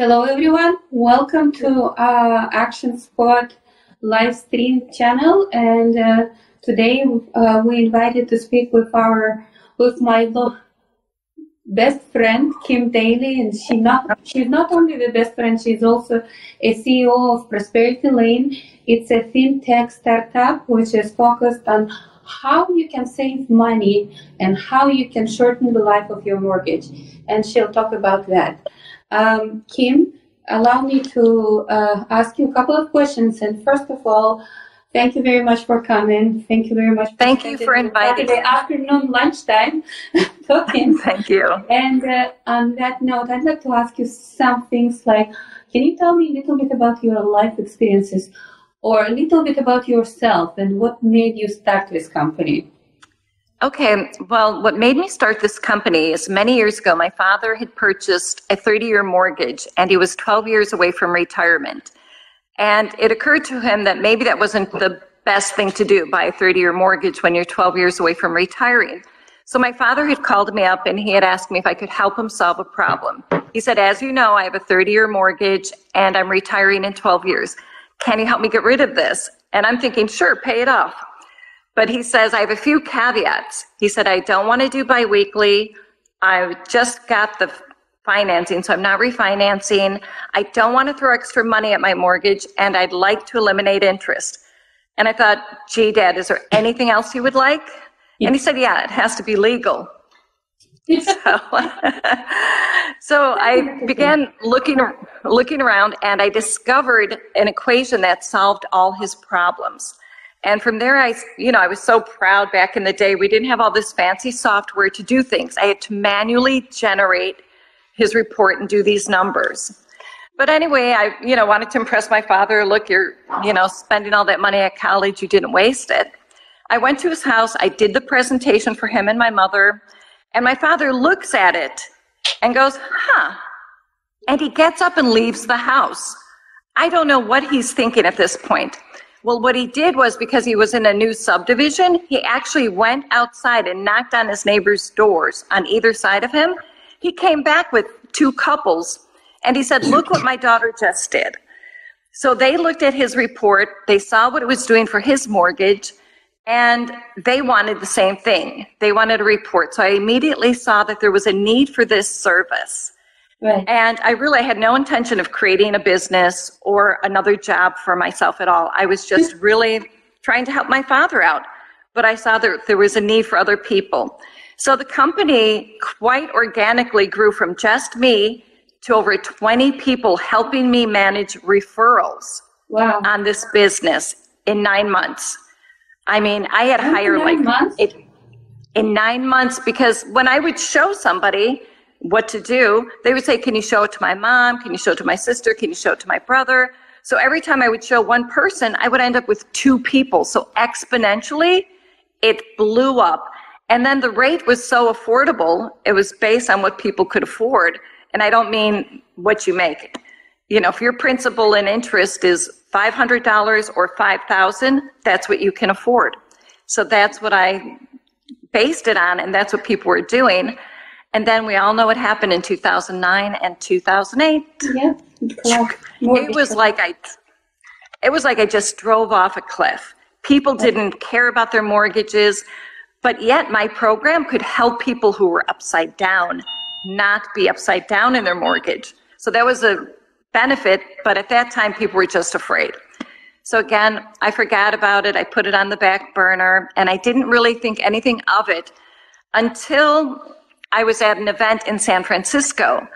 Hello everyone, welcome to Action Spot live stream channel, and today we invited to speak with my best friend Kim Daly, and she's not only the best friend, she's also a CEO of Prosperity Lane. It's a fintech startup which is focused on how you can save money and how you can shorten the life of your mortgage, and she'll talk about that. Kim, allow me to ask you a couple of questions. And first of all, thank you very much for coming. Thank you very much. Thank you for inviting me. Saturday afternoon, lunchtime, talking. Thank you. And on that note, I'd like to ask you some things like, can you tell me a little bit about your life experiences or a little bit about yourself and what made you start this company? Okay, well, what made me start this company is many years ago, my father had purchased a 30-year mortgage, and he was 12 years away from retirement. And it occurred to him that maybe that wasn't the best thing to do, buy a 30-year mortgage when you're 12 years away from retiring. So my father had called me up, and he had asked me if I could help him solve a problem. He said, as you know, I have a 30-year mortgage, and I'm retiring in 12 years. Can you help me get rid of this? And I'm thinking, sure, pay it off. But he says, I have a few caveats. He said, I don't want to do biweekly. I just got the financing, so I'm not refinancing. I don't want to throw extra money at my mortgage, and I'd like to eliminate interest. And I thought, gee, Dad, is there anything else you would like? Yeah. And he said, yeah, it has to be legal. So I began looking around, and I discovered an equation that solved all his problems. And from there, I was so proud back in the day. We didn't have all this fancy software to do things. I had to manually generate his report and do these numbers. But anyway, I wanted to impress my father. Look, you're spending all that money at college. You didn't waste it. I went to his house. I did the presentation for him and my mother. And my father looks at it and goes, huh. And he gets up and leaves the house. I don't know what he's thinking at this point. Well, what he did was, because he was in a new subdivision, he actually went outside and knocked on his neighbor's doors on either side of him. He came back with two couples, and he said, look what my daughter just did. So they looked at his report, they saw what it was doing for his mortgage, and they wanted the same thing. They wanted a report. So I immediately saw that there was a need for this service. Right. And I really had no intention of creating a business or another job for myself at all. I was just really trying to help my father out. But I saw that there was a need for other people. So the company quite organically grew from just me to over 20 people helping me manage referrals. Wow. On this business in 9 months. I mean, I had hired in 9 months, because when I would show somebody what to do, they would say, can you show it to my mom? Can you show it to my sister? Can you show it to my brother? So every time I would show one person, I would end up with 2 people. So exponentially, it blew up. And then the rate was so affordable, it was based on what people could afford. And I don't mean what you make. If your principal and interest is $500 or $5,000, that's what you can afford. So that's what I based it on, and that's what people were doing. And then we all know what happened in 2009 and 2008. Yeah, it was like I just drove off a cliff. People didn't care about their mortgages, but yet my program could help people who were upside down not be upside down in their mortgage. So that was a benefit, but at that time people were just afraid. So again, I forgot about it. I put it on the back burner, and I didn't really think anything of it until I was at an event in San Francisco,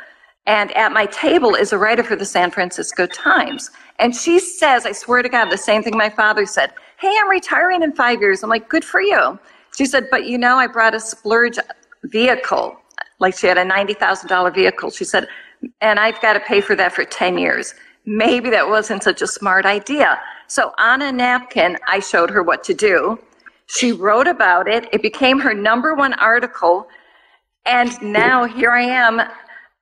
and at my table is a writer for the San Francisco Times. And she says, I swear to God, the same thing my father said. Hey, I'm retiring in 5 years. I'm like, good for you. She said, but I brought a splurge vehicle. Like, she had a $90,000 vehicle. She said, and I've got to pay for that for 10 years. Maybe that wasn't such a smart idea. So on a napkin, I showed her what to do. She wrote about it. It became her #1 article. And now here I am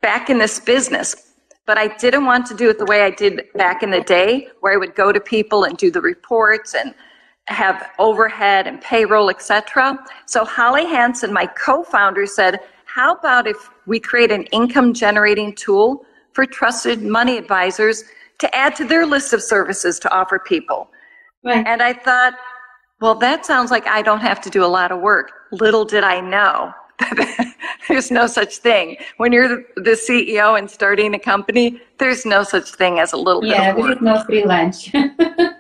back in this business. But I didn't want to do it the way I did back in the day, where I would go to people and do the reports and have overhead and payroll, etc. So Holly Hansen, my co-founder, said, how about if we create an income generating tool for trusted money advisors to add to their list of services to offer people. Right. And I thought, well, that sounds like I don't have to do a lot of work. Little did I know that there's no such thing. When you're the CEO and starting a company, there's no such thing as a little bit of work. There is no free lunch.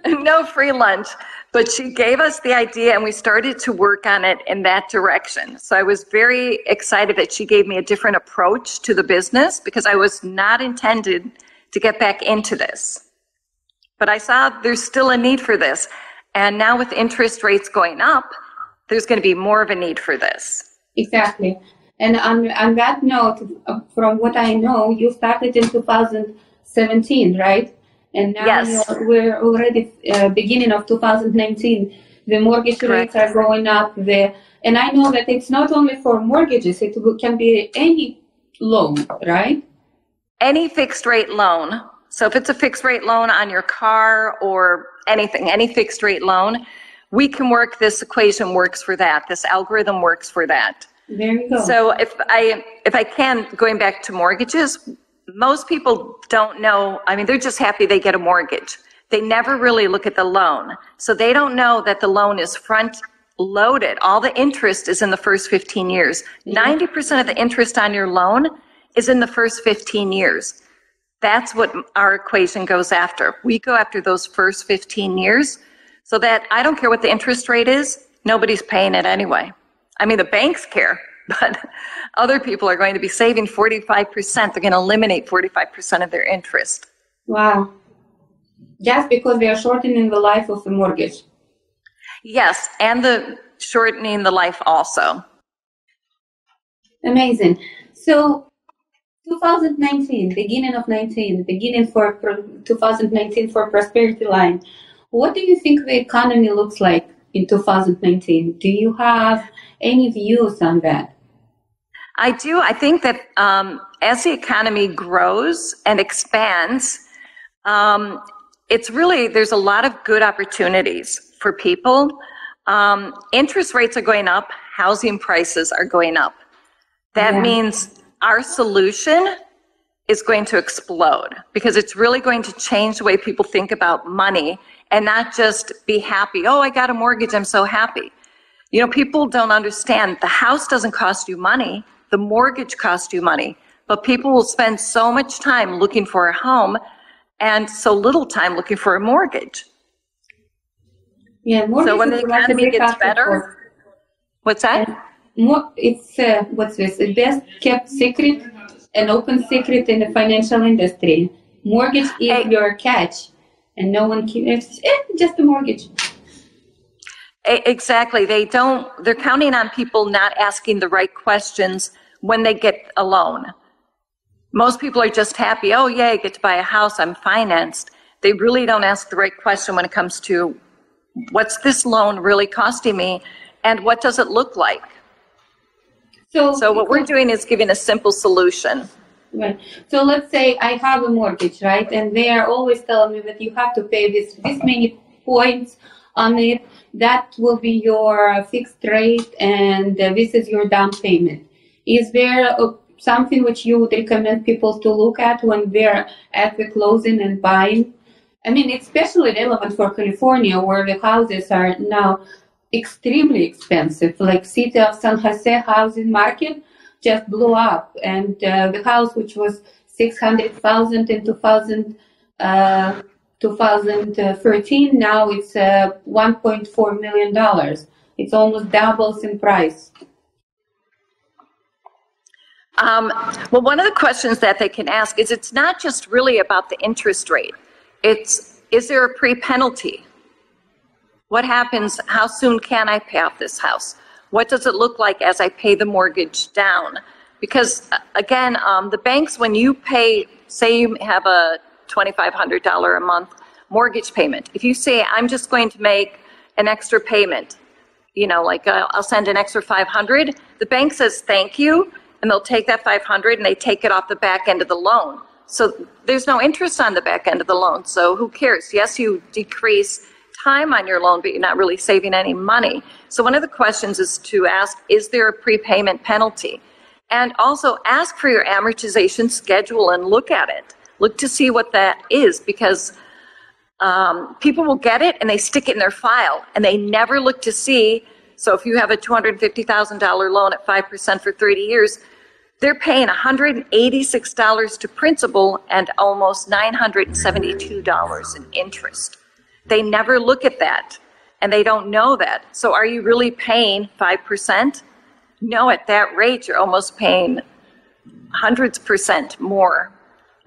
No free lunch. But she gave us the idea and we started to work on it in that direction. So I was very excited that she gave me a different approach to the business because I was not intended to get back into this. But I saw there's still a need for this. And now with interest rates going up, there's going to be more of a need for this. Exactly. And on that note, from what I know, you started in 2017, right? And now yes. We're already beginning of 2019. The mortgage Correct. rates are going up. And I know that it's not only for mortgages. It can be any loan, right? Any fixed rate loan. So if it's a fixed rate loan on your car or anything, any fixed rate loan, we can work, this equation works for that. This algorithm works for that. There you go. So if I can, going back to mortgages, most people don't know, I mean, they're just happy they get a mortgage. They never really look at the loan. So they don't know that the loan is front loaded. All the interest is in the first 15 years. 90% of the interest on your loan is in the first 15 years. That's what our equation goes after. We go after those first 15 years so that I don't care what the interest rate is, nobody's paying it anyway. I mean, the banks care, but other people are going to be saving 45%. They're going to eliminate 45% of their interest. Wow. Just because they are shortening the life of the mortgage. Yes, and the shortening the life also. Amazing. So 2019, beginning of 19, beginning for 2019 for Prosperity Line. What do you think the economy looks like in 2019? Do you have any views on that? I do. I think that as the economy grows and expands, it's really, there's a lot of good opportunities for people. Interest rates are going up, housing prices are going up. That means our solution is going to explode because it's really going to change the way people think about money and not just be happy. Oh, I got a mortgage, I'm so happy. You know, people don't understand the house doesn't cost you money, the mortgage costs you money, but people will spend so much time looking for a home and so little time looking for a mortgage. Yeah, so when the economy gets better, what's that? It's what's this? The best kept secret, an open secret in the financial industry. Mortgage is your catch, and no one cares. Just a mortgage. Exactly. They're counting on people not asking the right questions when they get a loan. Most people are just happy. Oh, yeah, I get to buy a house. I'm financed. They really don't ask the right question when it comes to what's this loan really costing me and what does it look like? So what we're doing is giving a simple solution. Right. So let's say I have a mortgage, right? And they are always telling me that you have to pay this many points on it. That will be your fixed rate, and this is your down payment. Is there something which you would recommend people to look at when they're at the closing and buying? I mean, it's especially relevant for California, where the houses are now extremely expensive. Like city of San Jose housing market just blew up, and the house which was $600,000 in 2013, now it's $1.4 million. It's almost doubles in price. Well, one of the questions that they can ask is it's not just really about the interest rate. Is there a pre-penalty? What happens? How soon can I pay off this house? What does it look like as I pay the mortgage down? Because again, the banks, when you pay, say you have a $2,500 a month mortgage payment. If you say, I'm just going to make an extra payment, you know, like I'll send an extra $500, the bank says thank you, and they'll take that $500 and they take it off the back end of the loan. So there's no interest on the back end of the loan. So who cares? Yes, you decrease time on your loan, but you're not really saving any money. So one of the questions is to ask, is there a prepayment penalty? And also ask for your amortization schedule and look at it. Look to see what that is, because people will get it and they stick it in their file and they never look to see. So if you have a $250,000 loan at 5% for 30 years, they're paying $186 to principal and almost $972 in interest. They never look at that, and they don't know that. So are you really paying 5%? No, at that rate, you're almost paying hundreds percent more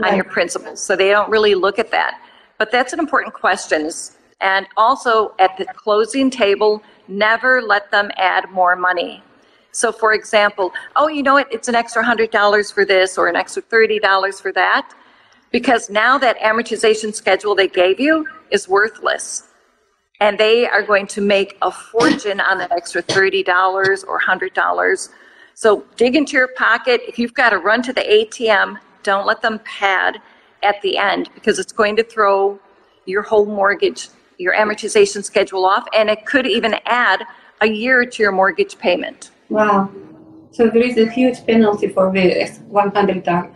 on your principal. So they don't really look at that. But that's an important question. And also at the closing table, never let them add more money. So for example, oh, you know what, it's an extra $100 for this or an extra $30 for that, because now that amortization schedule they gave you is worthless. And they are going to make a fortune on that extra $30 or $100. So dig into your pocket. If you've got to run to the ATM, don't let them pad at the end, because it's going to throw your whole mortgage, your amortization schedule off, and it could even add a year to your mortgage payment. Wow. So there is a huge penalty for this $100.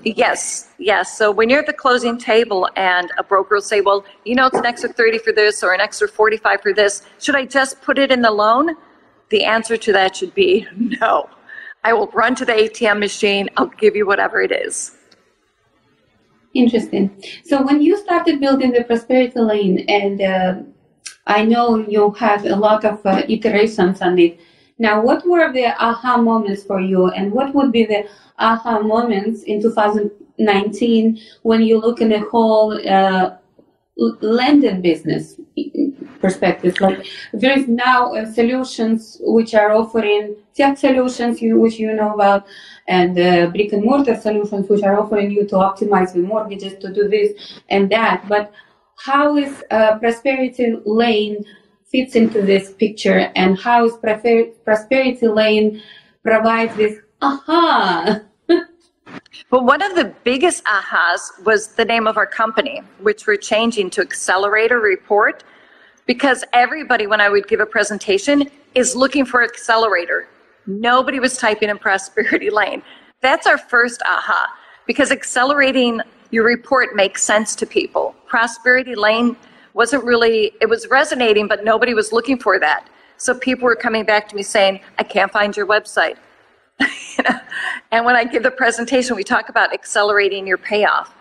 Yes. So when you're at the closing table and a broker will say, well, you know, it's an extra 30 for this or an extra 45 for this, should I just put it in the loan? The answer to that should be no. I will run to the ATM machine. I'll give you whatever it is. Interesting. So when you started building the Prosperity Lane, and I know you had a lot of iterations on it. Now, what were the aha moments for you, and what would be the aha moments in 2019 when you look in the whole lending business perspective? Like, there is now solutions which are offering tech solutions, which you know about, and brick and mortar solutions which are offering you to optimize the mortgages, to do this and that. But how is Prosperity Lane fits into this picture, and how is Prosperity Lane provides this aha? Well, one of the biggest ahas was the name of our company, which we're changing to Accelerator Report, because everybody, when I would give a presentation, is looking for Accelerator. Nobody was typing in Prosperity Lane. That's our first aha, because accelerating your report makes sense to people. Prosperity Lane wasn't really, it was resonating, but nobody was looking for that. So people were coming back to me saying, I can't find your website. And when I give the presentation, we talk about accelerating your payoff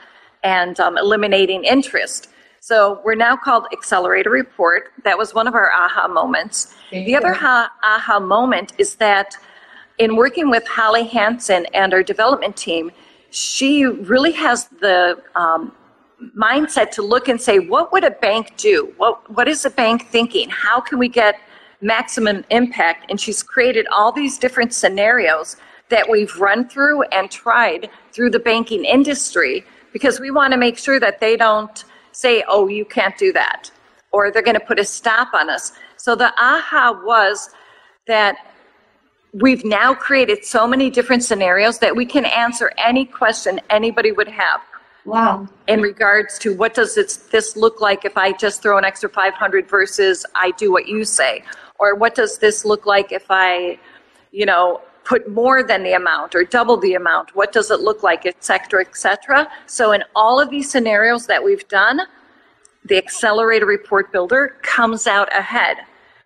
and eliminating interest. So we're now called Accelerator Report. That was one of our aha moments. The other aha moment is that in working with Holly Hansen and our development team, she really has the mindset to look and say, what would a bank do? What is a bank thinking? How can we get maximum impact? And she's created all these different scenarios that we've run through and tried through the banking industry, because we want to make sure that they don't say, oh, you can't do that, or they're going to put a stop on us. So the aha was that we've now created so many different scenarios that we can answer any question anybody would have. Wow. In regards to what does this look like if I just throw an extra 500 versus I do what you say? Or what does this look like if I, put more than the amount or double the amount? What does it look like, et cetera, et cetera? So in all of these scenarios that we've done, the Accelerator Report Builder comes out ahead,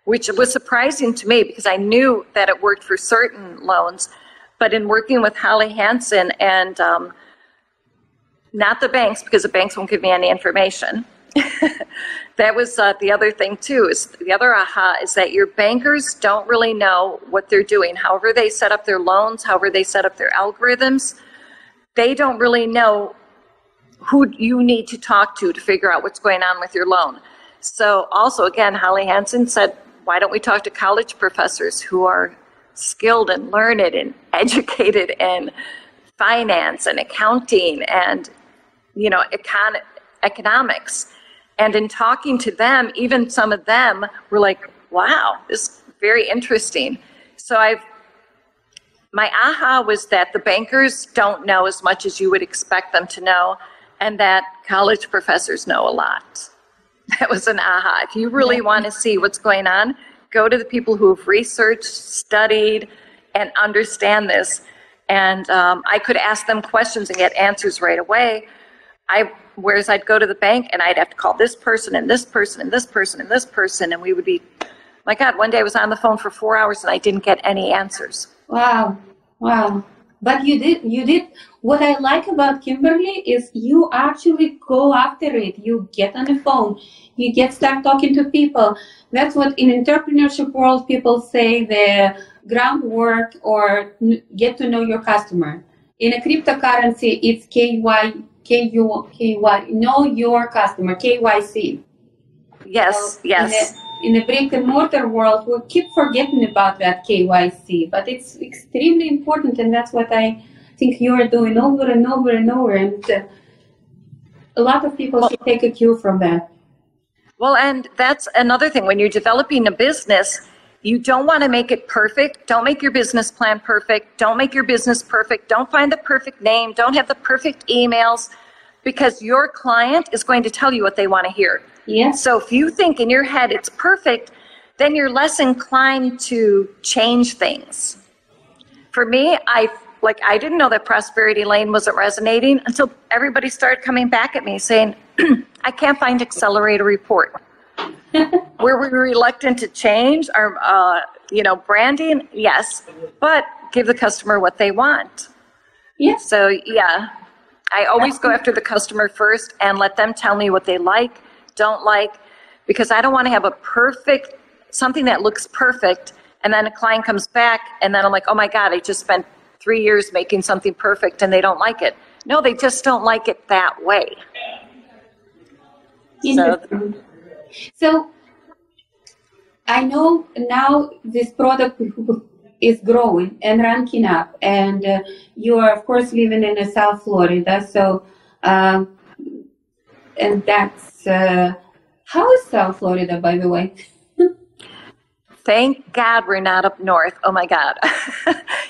which was surprising to me because I knew that it worked for certain loans. But in working with Holly Hansen and not the banks, because the banks won't give me any information. That was the other thing too, is the other aha is that your bankers don't really know what they're doing. However they set up their loans, however they set up their algorithms, they don't really know who you need to talk to figure out what's going on with your loan. So also, again, Holly Hansen said, why don't we talk to college professors who are skilled and learned and educated in finance and accounting and economics. And in talking to them, even some of them were like, wow, this is very interesting. So my aha was that the bankers don't know as much as you would expect them to know, and that college professors know a lot. That was an aha. If you really want to see what's going on, go to the people who have researched, studied, and understand this. And I could ask them questions and get answers right away. Whereas I'd go to the bank and I'd have to call this person and this person and this person and this person, and we would be, my God, one day I was on the phone for 4 hours and I didn't get any answers. Wow. But you did. What I like about Kimberly is you actually go after it. You get on the phone. You start talking to people. That's what in entrepreneurship world people say the groundwork or get to know your customer. In a cryptocurrency, it's KY, know your customer, KYC. Yes, so yes. In the brick and mortar world, we keep forgetting about that KYC, but it's extremely important, and that's what I think you are doing over and over and over. And a lot of people should take a cue from that. Well, and that's another thing. When you're developing a business, you don't want to make it perfect. Don't make your business plan perfect. Don't make your business perfect. Don't find the perfect name. Don't have the perfect emails, because your client is going to tell you what they want to hear. Yes. So if you think in your head it's perfect, then you're less inclined to change things. For me, I didn't know that Prosperity Lane wasn't resonating until everybody started coming back at me saying, I can't find Accelerator Report. Were we reluctant to change our, branding? Yes, but give the customer what they want. Yes. So, yeah, I always go after the customer first and let them tell me what they like, don't like, because I don't want to have something that looks perfect, and then a client comes back, and then I'm like, oh my God, I just spent 3 years making something perfect and they don't like it. No, they just don't like it that way. So I know now this product is growing and ranking up, and you are of course living in South Florida. So, and that's how is South Florida, by the way? Thank God we're not up north. Oh my God.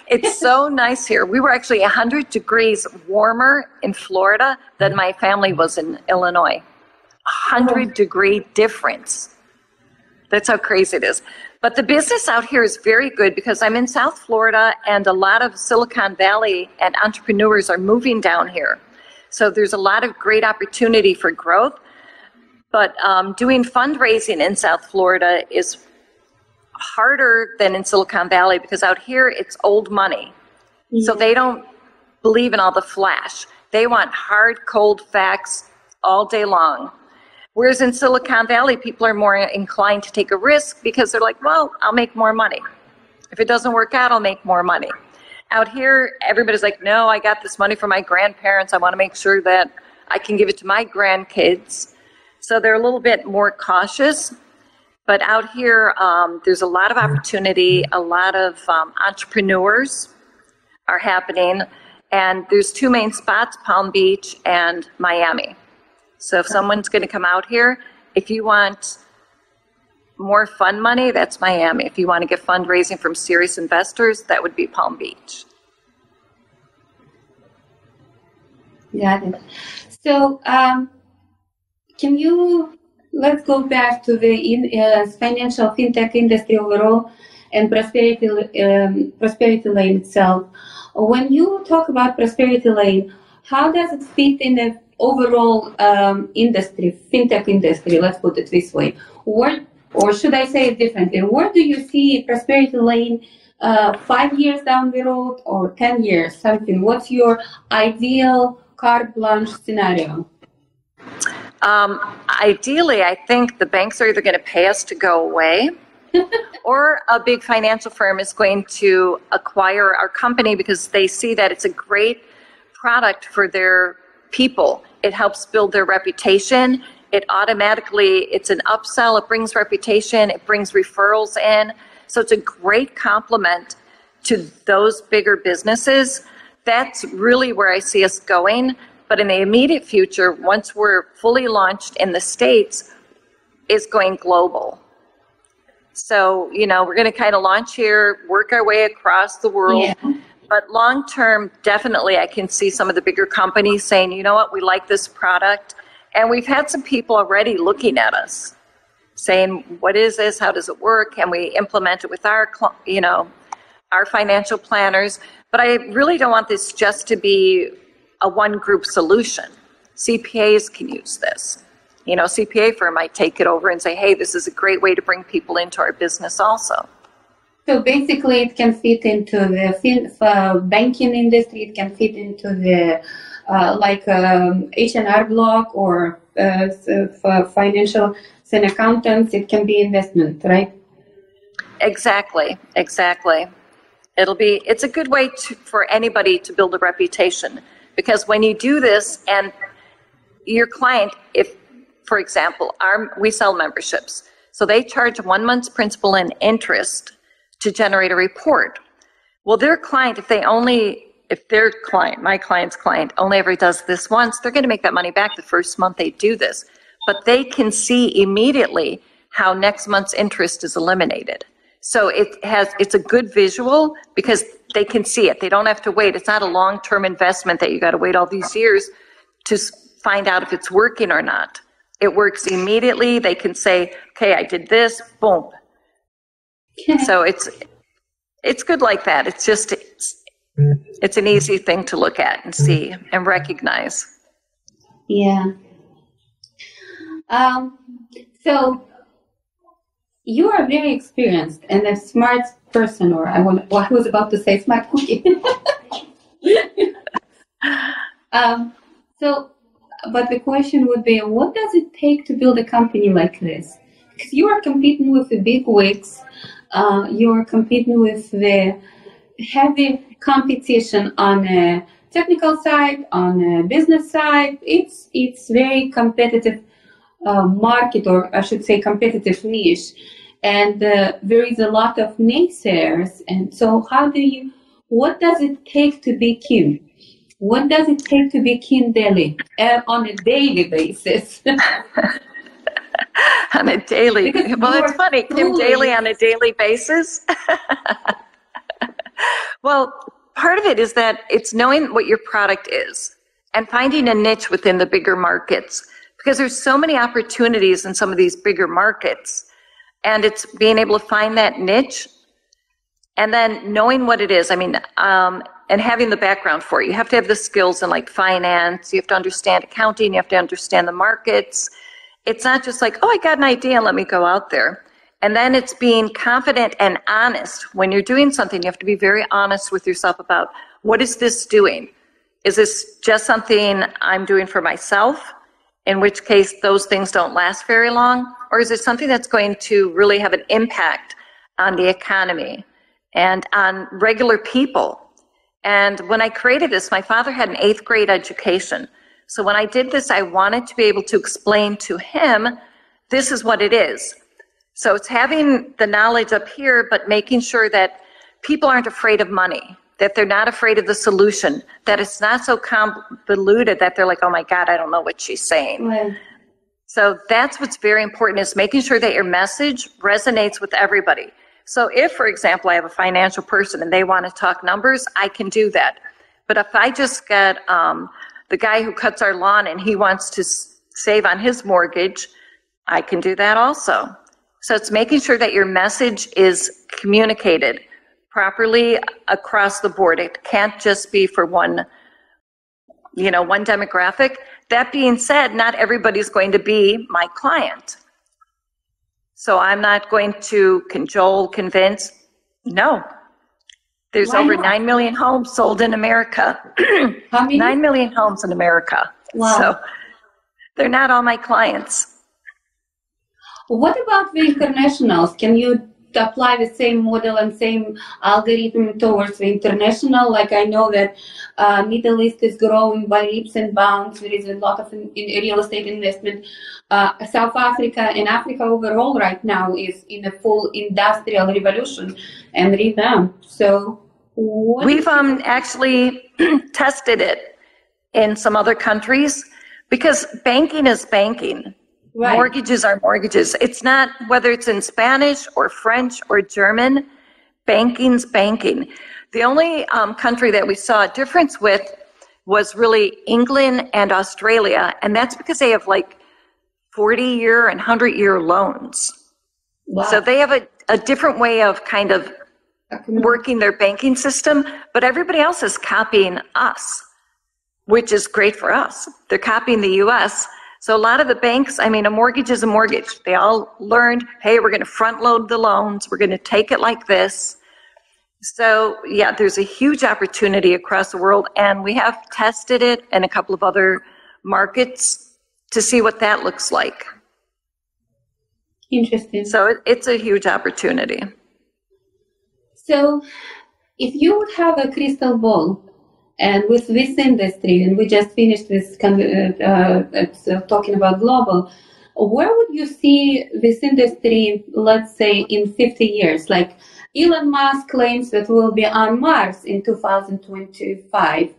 It's so nice here. We were actually 100 degrees warmer in Florida than my family was in Illinois. 100-degree difference. That's how crazy it is. But the business out here is very good because I'm in South Florida and a lot of Silicon Valley and entrepreneurs are moving down here. So there's a lot of great opportunity for growth. But doing fundraising in South Florida is harder than in Silicon Valley because out here it's old money. Yeah. So they don't believe in all the flash. They want hard, cold facts all day long. Whereas in Silicon Valley, people are more inclined to take a risk because they're like, well, I'll make more money. If it doesn't work out, I'll make more money. Out here, everybody's like, no, I got this money from my grandparents. I want to make sure that I can give it to my grandkids. So they're a little bit more cautious. But out here, there's a lot of opportunity. A lot of entrepreneurs are happening. And there's two main spots, Palm Beach and Miami. So if someone's going to come out here, if you want more fun money, that's Miami. If you want to get fundraising from serious investors, that would be Palm Beach. Got it. So let's go back to the financial fintech industry overall and Prosperity Lane itself. When you talk about Prosperity Lane, how does it fit in the overall industry, fintech industry, let's put it this way? Or should I say it differently? Where do you see Prosperity Lane 5 years down the road or 10 years, something? What's your ideal carte blanche scenario? Ideally, I think the banks are either going to pay us to go away or a big financial firm is going to acquire our company because they see that it's a great product for their people. It helps build their reputation. It's an upsell. It brings reputation. It brings referrals in. So it's a great complement to those bigger businesses. That's really where I see us going. But in the immediate future, once we're fully launched in the States, is going global. So, we're going to kind of launch here, work our way across the world. Yeah. But long term, definitely I can see some of the bigger companies saying, you know what, we like this product. And we've had some people already looking at us saying, what is this? How does it work? Can we implement it with our our financial planners, but I really don't want this just to be a one group solution. CPAs can use this. CPA firm might take it over and say, hey, this is a great way to bring people into our business also. So basically it can fit into the banking industry, it can fit into the H&R block or for financial and accountants, it can be investment, right? Exactly. It's a good way for anybody to build a reputation, because when you do this and your client, if, for example, we sell memberships, so they charge 1 month's principal and interest to generate a report. Well, their client, if their client, my client's client, only ever does this once, they're going to make that money back the first month they do this. But they can see immediately how next month's interest is eliminated. So it's a good visual because they can see it. They don't have to wait. It's not a long-term investment that you got to wait all these years to find out if it's working or not. It works immediately. They can say, okay, I did this, boom. So it's good like that. It's an easy thing to look at and see and recognize. Yeah. So you are very experienced and a smart person, or I was about to say smart cookie. But the question would be, what does it take to build a company like this? Because you are competing with the big wigs. You are competing with the heavy competition on a technical side, on a business side. It's very competitive market, or I should say competitive niche. And there is a lot of naysayers. And so what does it take to be king? What does it take to be King Daly on a daily basis? On a daily, well, it's funny, Kim Daly on a daily basis. Well, part of it is that it's knowing what your product is and finding a niche within the bigger markets, because there's so many opportunities in some of these bigger markets, and it's being able to find that niche and then knowing what it is. I mean, and having the background for it. You have to have the skills in like finance, you have to understand accounting, you have to understand the markets. It's not just like, oh, I got an idea and let me go out there. And then it's being confident and honest. When you're doing something, you have to be very honest with yourself about, what is this doing? Is this just something I'm doing for myself? In which case those things don't last very long? Or is it something that's going to really have an impact on the economy and on regular people? And when I created this, my father had an 8th grade education. So when I did this, I wanted to be able to explain to him, this is what it is. So it's having the knowledge up here, but making sure that people aren't afraid of money, that they're not afraid of the solution, that it's not so convoluted that they're like, oh my God, I don't know what she's saying. Right. So that's what's very important, is making sure that your message resonates with everybody. So if, for example, I have a financial person and they want to talk numbers, I can do that. But if I just get the guy who cuts our lawn and he wants to save on his mortgage, I can do that also. So it's making sure that your message is communicated properly across the board. It can't just be for one demographic. That being said, not everybody's going to be my client. So I'm not going to cajole, convince. No. There's over 9 million homes sold in America. How many? 9 million homes in America. Wow. So they're not all my clients. What about the internationals? Can you apply the same model and same algorithm towards the international? Like, I know that Middle East is growing by leaps and bounds. There is a lot of in real estate investment. South Africa and Africa overall right now is in a full industrial revolution and revamp. So we've actually tested it in some other countries, because banking is banking. Right. Mortgages are mortgages. It's not, whether it's in Spanish or French or German, banking's banking. The only country that we saw a difference with was really England and Australia, and that's because they have like 40-year and 100-year loans. Wow. So they have a different way of kind of working their banking system, but everybody else is copying us, which is great for us. They're copying the U.S. So a lot of the banks, I mean, a mortgage is a mortgage. They all learned, hey, we're going to front load the loans. We're going to take it like this. So yeah, there's a huge opportunity across the world, and we have tested it in a couple of other markets to see what that looks like. Interesting. So it's a huge opportunity. So if you would have a crystal ball, and with this industry, and we just finished this talking about global, where would you see this industry, let's say, in 50 years? Like Elon Musk claims that we'll be on Mars in 2025.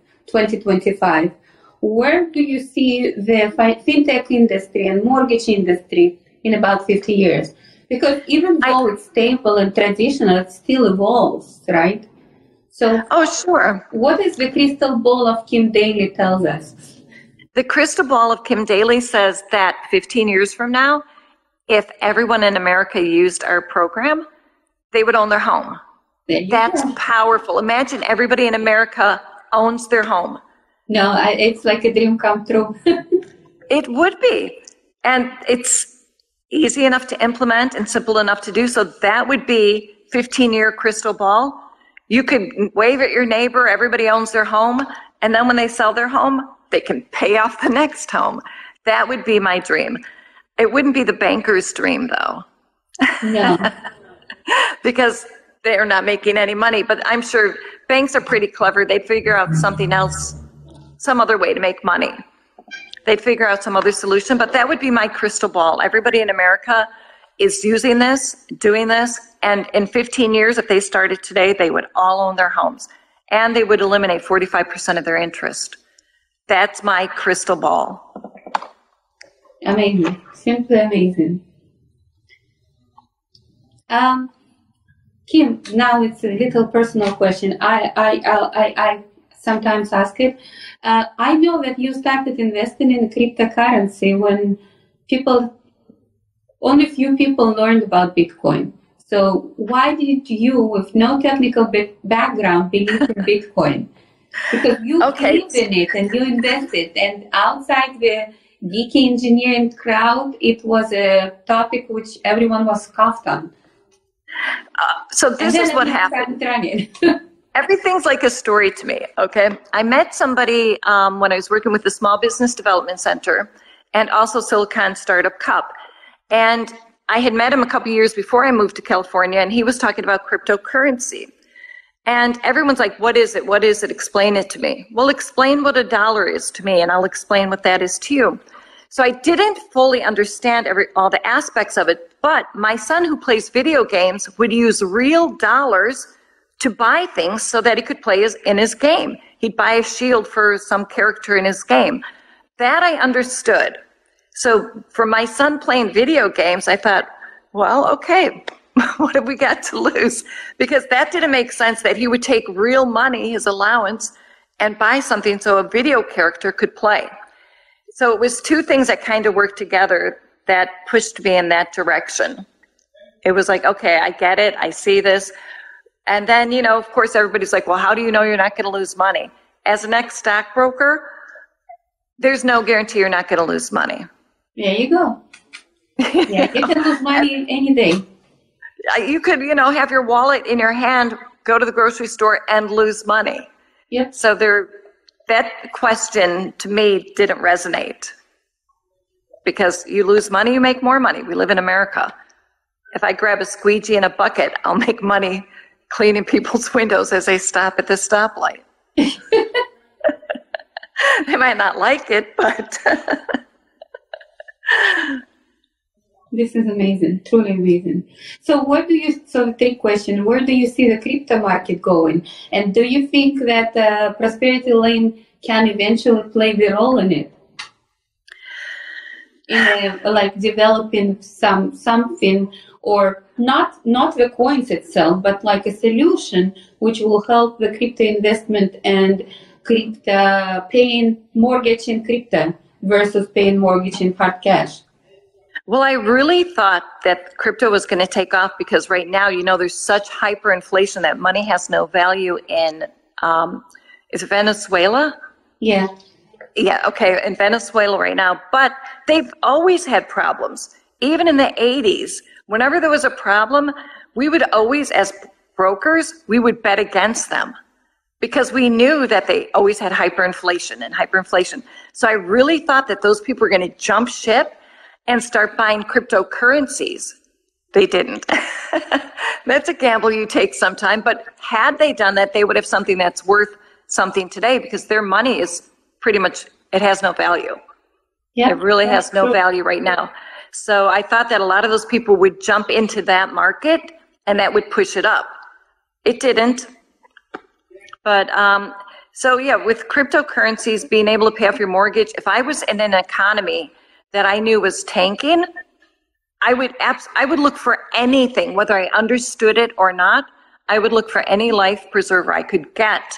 Where do you see the fintech industry and mortgage industry in about 50 years? Because even though it's stable and traditional, it still evolves, right? So, sure. What is the crystal ball of Kim Daly tells us? The crystal ball of Kim Daly says that 15 years from now, if everyone in America used our program, they would own their home. That's powerful. Imagine everybody in America owns their home. No, it's like a dream come true. It would be. And it's easy enough to implement and simple enough to do. So that would be 15-year crystal ball. You could wave at your neighbor, everybody owns their home, and then when they sell their home, they can pay off the next home. That would be my dream. It wouldn't be the banker's dream, though. No. Because they're not making any money, but I'm sure banks are pretty clever. They'd figure out something else, some other way to make money. They'd figure out some other solution, but that would be my crystal ball. Everybody in America is using this, doing this, and in 15 years, if they started today, they would all own their homes, and they would eliminate 45% of their interest. That's my crystal ball. Amazing, simply amazing. Kim, now it's a little personal question. I sometimes ask it. I know that you started investing in cryptocurrency when only few people learned about Bitcoin. So why did you, with no technical background, believe in Bitcoin? Because you believe in it and you invested, and outside the geeky engineering crowd, it was a topic which everyone was scoffed on. So this is what happened. Everything's like a story to me, okay? I met somebody when I was working with the Small Business Development Center and also Silicon Startup Cup. And I had met him a couple years before I moved to California, and he was talking about cryptocurrency. And everyone's like, what is it? What is it? Explain it to me. Well, explain what $1 is to me, and I'll explain what that is to you. So I didn't fully understand all the aspects of it, but my son, who plays video games, would use real dollars to buy things so that he could play in his game. He'd buy a shield for some character in his game. That I understood. So for my son playing video games, I thought, well, okay, what have we got to lose? Because that didn't make sense that he would take real money, his allowance, and buy something so a video character could play. So it was two things that kind of worked together that pushed me in that direction. It was like, okay, I get it, I see this. And then, of course, everybody's like, well, how do you know you're not going to lose money? As an ex-stockbroker, there's no guarantee you're not going to lose money. There you go. Yeah, you can lose money any day. You could, have your wallet in your hand, go to the grocery store and lose money. Yep. So that question to me didn't resonate. Because you lose money, you make more money. We live in America. If I grab a squeegee and a bucket, I'll make money cleaning people's windows as they stop at the stoplight. They might not like it, but... This is amazing, truly amazing. So the big question, where do you see the crypto market going? And do you think that Prosperity Lane can eventually play the role in it? In like developing something, or not the coins itself, but like a solution which will help the crypto investment and crypto paying mortgage in crypto versus paying mortgage in hard cash. Well, I really thought that crypto was going to take off because right now, there's such hyperinflation that money has no value in, is it Venezuela? Yeah. Yeah, okay, in Venezuela right now. But they've always had problems. Even in the 80s, whenever there was a problem, we would always, as brokers, we would bet against them because we knew that they always had hyperinflation. So I really thought that those people were going to jump ship and start buying cryptocurrencies. They didn't. That's a gamble you take sometime. But had they done that, they would have something that's worth something today because their money is pretty much, it has no value. Yeah, it really has no value right now. So I thought that a lot of those people would jump into that market and that would push it up. It didn't. But so yeah, with cryptocurrencies, being able to pay off your mortgage, if I was in an economy that I knew was tanking, I would look for anything, whether I understood it or not. I would look for any life preserver I could get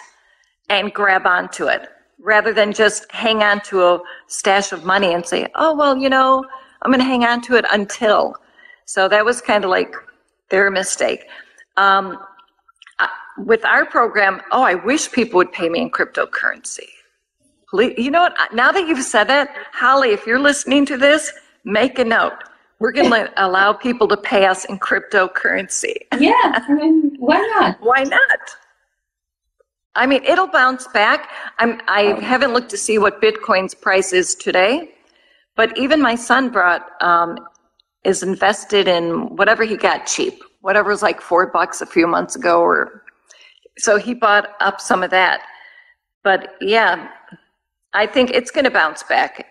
and grab onto it, rather than just hang on to a stash of money and say, oh, well, I'm going to hang on to it until. So that was kind of like their mistake. With our program, I wish people would pay me in cryptocurrency. Please, you know what? Now that you've said that, Holly, if you're listening to this, make a note. We're going to allow people to pay us in cryptocurrency. Yeah, I mean, why not? Why not? I mean, it'll bounce back. I haven't looked to see what Bitcoin's price is today, but even my son is invested in whatever he got cheap, whatever was like $4 a few months ago, so he bought up some of that. But yeah, I think it's going to bounce back.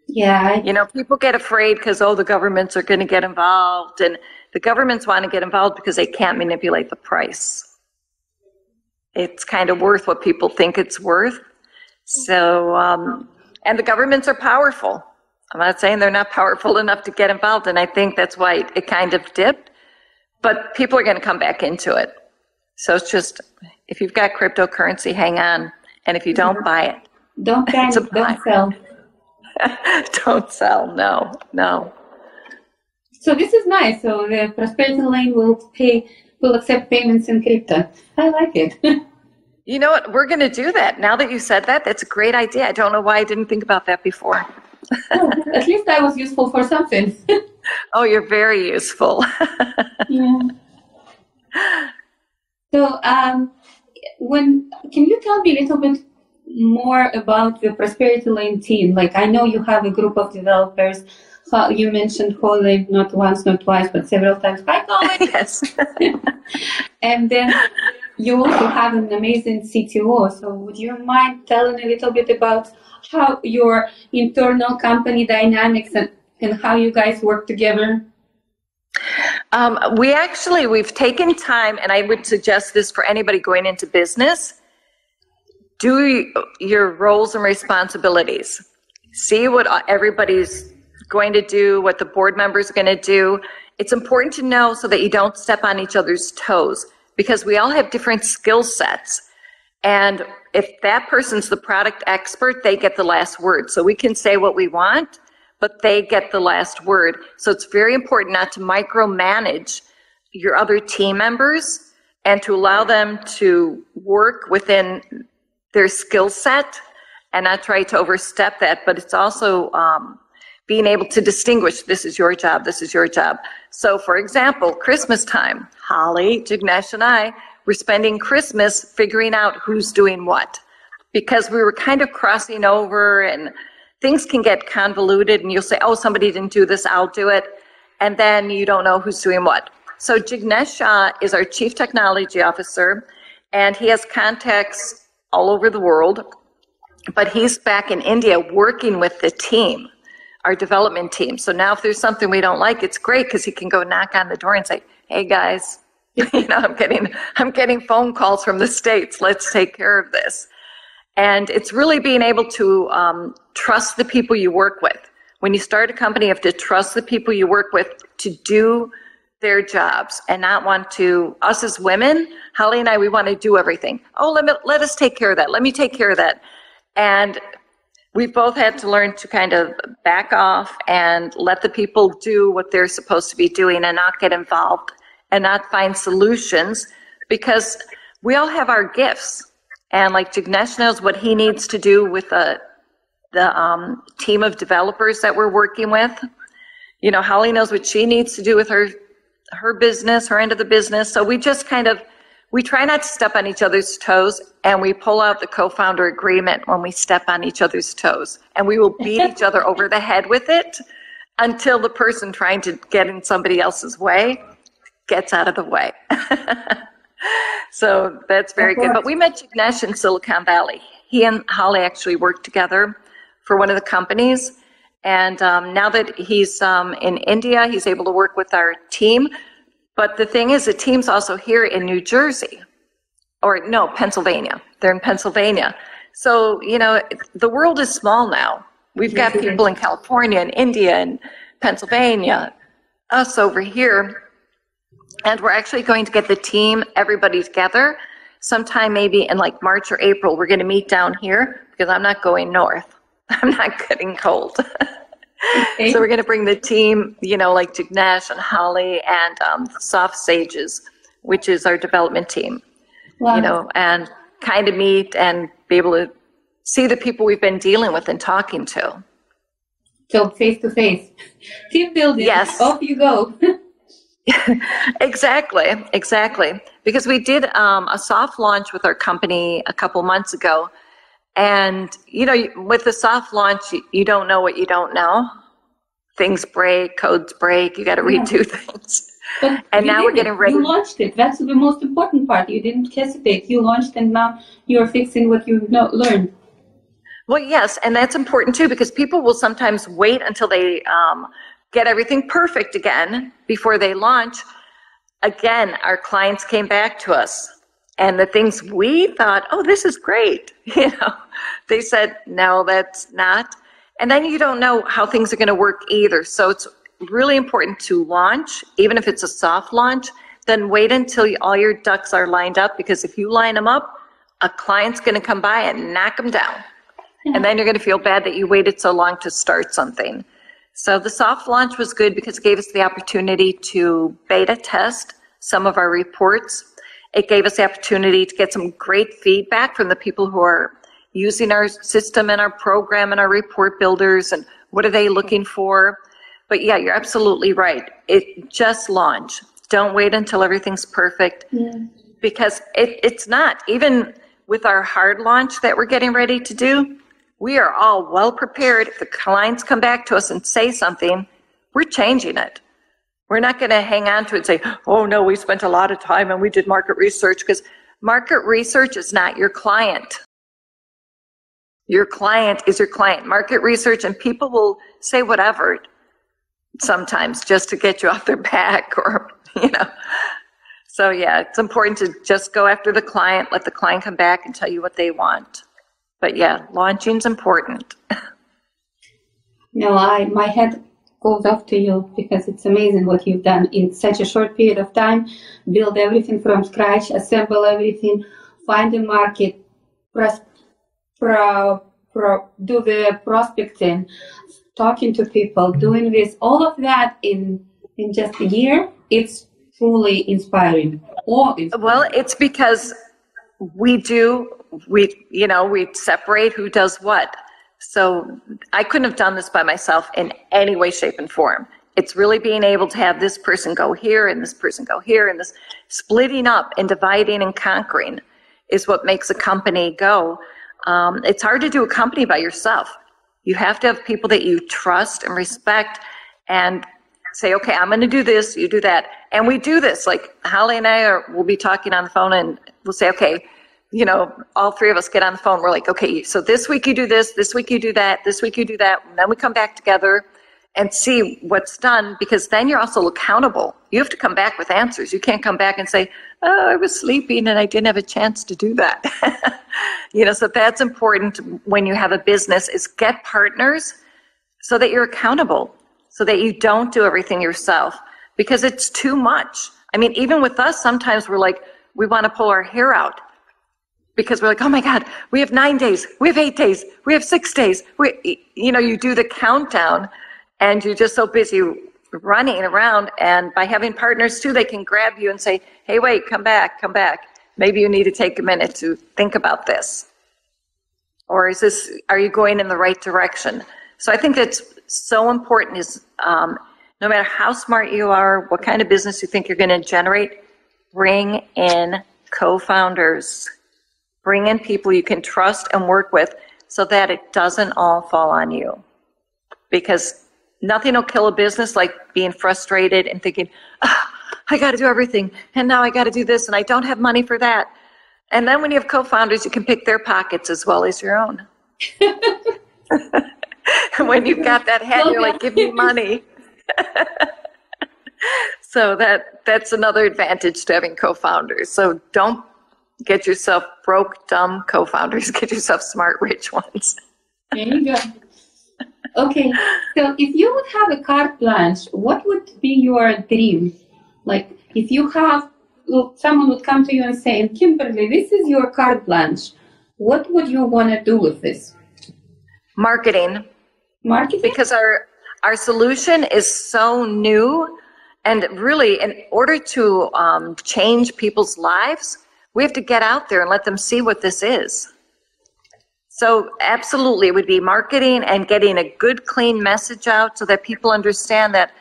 Yeah. People get afraid because, the governments are going to get involved, and the governments want to get involved because they can't manipulate the price. It's kind of worth what people think it's worth. So, and the governments are powerful. I'm not saying they're not powerful enough to get involved, and I think that's why it kind of dipped. But people are going to come back into it. So it's just, if you've got cryptocurrency, hang on. And if you don't buy it, don't panic, don't sell. Don't sell, no. So this is nice. So the Prosperity Lane will accept payments in crypto. I like it. You know what? We're going to do that. Now that you said that, that's a great idea. I don't know why I didn't think about that before. At least I was useful for something. Oh, you're very useful. Yeah. So, can you tell me a little bit more about the Prosperity Lane team? Like, I know you have a group of developers. You mentioned Holly not once, not twice, but several times. Hi, Holly. Yes. And then you also have an amazing CTO. So would you mind telling a little bit about how your internal company dynamics and how you guys work together? We've taken time, and I would suggest this for anybody going into business. Do your roles and responsibilities. See what everybody's going to do, what the board members are going to do. It's important to know so that you don't step on each other's toes, because we all have different skill sets. And if that person's the product expert, they get the last word. So we can say what we want, but they get the last word. So it's very important not to micromanage your other team members and to allow them to work within their skill set and not try to overstep that. But it's also being able to distinguish, this is your job, this is your job. So for example, Christmas time, Holly, Jignesh, and I were spending Christmas figuring out who's doing what, because we were kind of crossing over and things can get convoluted and you'll say, oh, somebody didn't do this, I'll do it. And then you don't know who's doing what. So Jignesh is our Chief Technology Officer, and he has contacts all over the world, but he's back in India working with the team, our development team. So now if there's something we don't like, it's great because he can go knock on the door and say, hey guys, I'm getting phone calls from the States. Let's take care of this. And it's really being able to trust the people you work with. When you start a company, you have to trust the people you work with to do their jobs and not want to, us as women, Holly and I, we want to do everything. Oh, let us take care of that. Let me take care of that. And we both had to learn to kind of back off and let the people do what they're supposed to be doing and not get involved and not find solutions, because we all have our gifts. And like Jignesh knows what he needs to do with the team of developers that we're working with. You know, Holly knows what she needs to do with her business, her end of the business. So we just we try not to step on each other's toes, and we pull out the co-founder agreement when we step on each other's toes. And we will beat each other over the head with it until the person trying to get in somebody else's way gets out of the way. So that's very good. But we met Jignesh in Silicon Valley. He and Holly actually worked together for one of the companies. And now that he's in India, he's able to work with our team. But the thing is, the team's also here in New Jersey, or no, Pennsylvania. They're in Pennsylvania. So, you know, the world is small now. We've got people in California and India and Pennsylvania, us over here. And we're actually going to get the team, everybody together, sometime maybe in like March or April. We're going to meet down here because I'm not going north. I'm not getting cold. Okay. So we're going to bring the team, you know, like Jignesh and Holly and Soft Sages, which is our development team, you know, and kind of meet and be able to see the people we've been dealing with and talking to. So face to face, team building. Yes. Off you go. Exactly. Because we did a soft launch with our company a couple months ago. And, you know, with the soft launch, you don't know what you don't know. Things break, codes break, you got to redo things. But and now we're getting ready. You launched it. That's the most important part. You didn't hesitate. You launched, and now you're fixing what you've learned. Well, yes, and that's important too, because people will sometimes wait until they get everything perfect again before they launch. Again, our clients came back to us. And the things we thought, oh, this is great, you know, they said, no, that's not. And then you don't know how things are going to work either. So it's really important to launch, even if it's a soft launch, then wait until all your ducks are lined up, because if you line them up, a client's going to come by and knock them down. And then you're going to feel bad that you waited so long to start something. So the soft launch was good because it gave us the opportunity to beta test some of our reports. It gave us the opportunity to get some great feedback from the people who are using our system and our program and our report builders, and what are they looking for. But yeah, you're absolutely right. It just launch. Don't wait until everything's perfect, because it's not. Even with our hard launch that we're getting ready to do, we are all well prepared. If the clients come back to us and say something, we're changing it. We're not going to hang on to it and say, oh, no, we spent a lot of time and we did market research, because market research is not your client. Your client is your client. Market research, and people will say whatever sometimes just to get you off their back, or, you know. So, yeah, it's important to just go after the client, let the client come back and tell you what they want. But, yeah, launching's important. No, my head goes off to you, because it's amazing what you've done in such a short period of time. Build everything from scratch, assemble everything, find a market, do the prospecting, talking to people, doing this, all of that in just a year. It's truly inspiring. Well, it's because we separate who does what. So I couldn't have done this by myself in any way, shape, and form. It's really being able to have this person go here and this person go here, and this splitting up and dividing and conquering is what makes a company go. It's hard to do a company by yourself. You have to have people that you trust and respect and say, okay, I'm going to do this, you do that. And we do this. Like Holly and I will be talking on the phone, and we'll say, okay, you know, all three of us get on the phone. We're like, okay, so this week you do this week you do that, this week you do that. And then we come back together and see what's done, because then you're also accountable. You have to come back with answers. You can't come back and say, oh, I was sleeping and I didn't have a chance to do that. You know, so that's important when you have a business, is get partners so that you're accountable, so that you don't do everything yourself, because it's too much. I mean, even with us, sometimes we're like, we want to pull our hair out. because we're like, oh my God, we have 9 days, we have 8 days, we have 6 days. You do the countdown and you're just so busy running around. And by having partners too, they can grab you and say, hey, wait, come back. Maybe you need to take a minute to think about this. Or are you going in the right direction? So I think that's so important is no matter how smart you are, what kind of business you think you're going to generate, bring in co-founders. Bring in people you can trust and work with so that it doesn't all fall on you. Because nothing will kill a business like being frustrated and thinking, I got to do everything, and now I got to do this, and I don't have money for that. And then when you have co-founders, you can pick their pockets as well as your own. When you've got that head, you're like, give me money. So that's another advantage to having co-founders. So don't get yourself broke, dumb co-founders. Get yourself smart, rich ones. There you go. Okay, so if you would have a carte blanche, what would be your dream? Like, if you have, someone would come to you and say, Kimberly, this is your carte blanche. What would you want to do with this? Marketing. Marketing? Because our solution is so new, and really, in order to change people's lives, we have to get out there and let them see what this is. So absolutely, it would be marketing and getting a good, clean message out so that people understand that,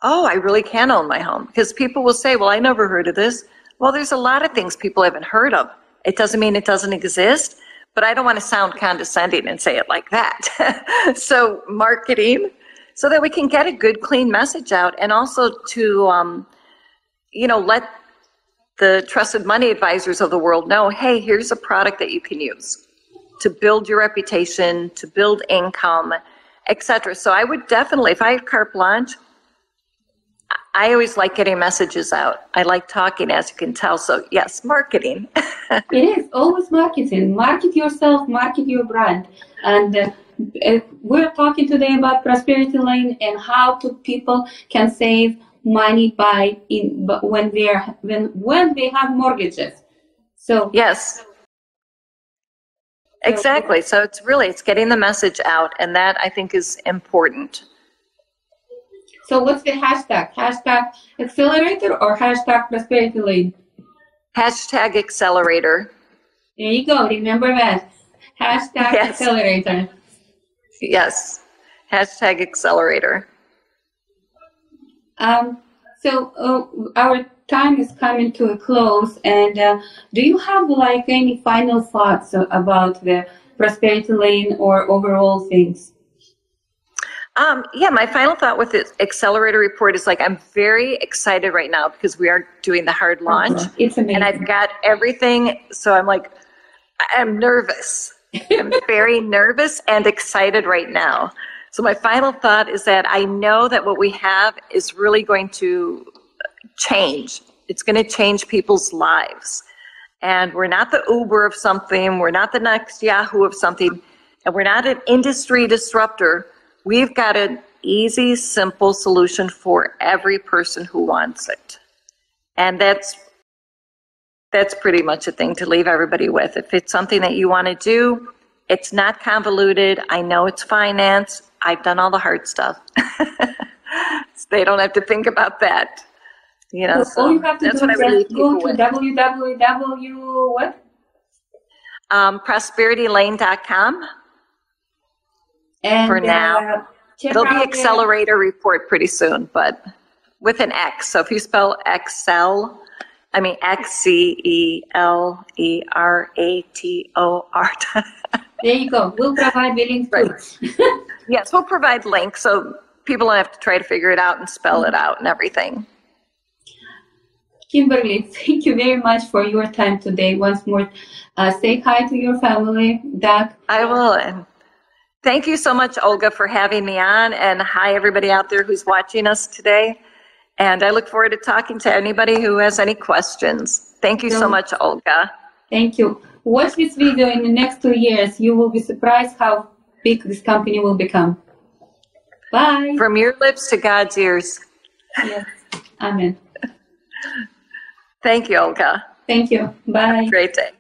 oh, I really can own my home. Because people will say, well, I never heard of this. Well, there's a lot of things people haven't heard of. It doesn't mean it doesn't exist, but I don't want to sound condescending and say it like that. So marketing, so that we can get a good, clean message out, and also to, let the trusted money advisors of the world know, hey, here's a product that you can use to build your reputation, to build income, etc. So I would definitely, if I had carte blanche, I always like getting messages out. I like talking, as you can tell. So yes, marketing. It is always marketing. Market yourself, market your brand. And we're talking today about Prosperity Lane and how people can save money when they have mortgages. So yes, exactly. So it's getting the message out, and that I think is important. So what's the hashtag? Hashtag accelerator or hashtag Prosperity Lane? Hashtag accelerator. There you go. Remember that. Hashtag accelerator. Yes. Hashtag accelerator. So our time is coming to a close, and do you have any final thoughts about the Prosperity Lane or overall things? My final thought with the accelerator report is I'm very excited right now because we are doing the hard launch. It's amazing. And I've got everything. So I'm nervous. I'm very nervous and excited right now. So my final thought is that I know that what we have is really going to change. It's going to change people's lives. And we're not the Uber of something. We're not the next Yahoo of something. And we're not an industry disruptor. We've got an easy, simple solution for every person who wants it. And that's pretty much a thing to leave everybody with. If it's something that you want to do, it's not convoluted. I know it's finance. I've done all the hard stuff. So they don't have to think about that. So all you have to do is go to www. what? ProsperityLane.com. And for now. It'll be accelerator report pretty soon, but with an X. So if you spell Excel, XCELERATOR. There you go. We'll provide the link too. Yes, we'll provide links so people don't have to try to figure it out and spell it out and everything. Kimberly, thank you very much for your time today. Once more, say hi to your family, Doug. I will. And thank you so much, Olga, for having me on. And hi, everybody out there who's watching us today. And I look forward to talking to anybody who has any questions. Thank you so much, Olga. Thank you. Watch this video in the next 2 years. You will be surprised how big this company will become. Bye. From your lips to God's ears. Yes. Amen. Thank you, Olga. Thank you. Bye. Have a great day.